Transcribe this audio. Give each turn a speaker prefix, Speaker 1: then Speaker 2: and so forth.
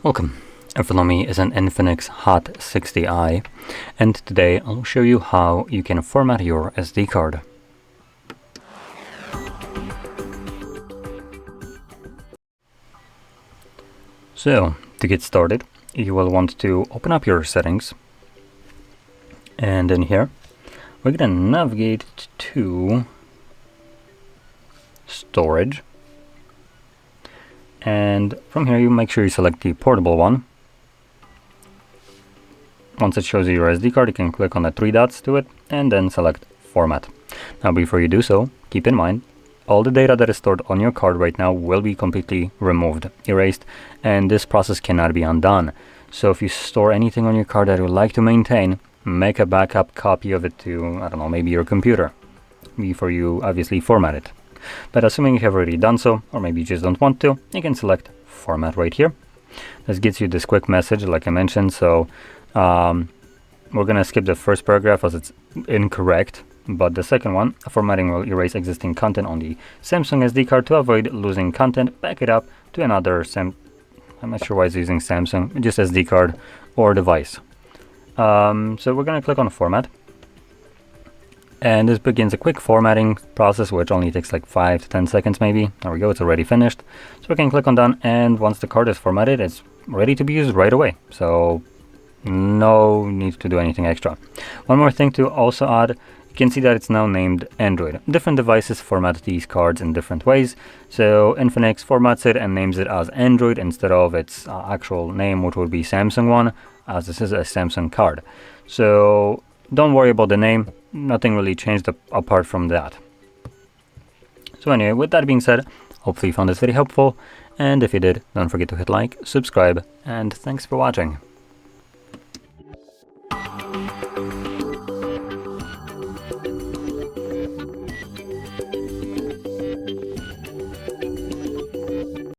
Speaker 1: Welcome. In front of me is an INFINIX Hot 60i, and today I'll show you how you can format your SD card. So, to get started, you will want to open up your settings, and in here we're going to navigate to storage, and from here you make sure you select the portable one. Once it shows you your SD card, you can click on the three dots to it and then select format. Now before you do so, keep in mind all the data that is stored on your card right now will be completely removed, erased, and this process cannot be undone. So if you store anything on your card that you would like to maintain, make a backup copy of it to, I don't know, maybe your computer before you obviously format it. But assuming you have already done so, or maybe you just don't want to, you can select format right here. This gets you this quick message like I mentioned, so we're gonna skip the first paragraph as it's incorrect, but the second one, formatting will erase existing content on the Samsung SD card to avoid losing content. Back it up to another I'm not sure why it's using Samsung, just SD card or device. So we're gonna click on format, and this begins a quick formatting process which only takes like 5 to 10 seconds maybe. There we go, it's already finished. So we can click on done, and once the card is formatted, it's ready to be used right away. So no need to do anything extra. One more thing to also add, you can see that it's now named Android. Different devices format these cards in different ways. So INFINIX formats it and names it as Android instead of its actual name, which would be Samsung one, as this is a Samsung card. So don't worry about the name, nothing really changed apart from that. So anyway, with that being said, hopefully you found this very helpful, and if you did, don't forget to hit like, subscribe, and thanks for watching.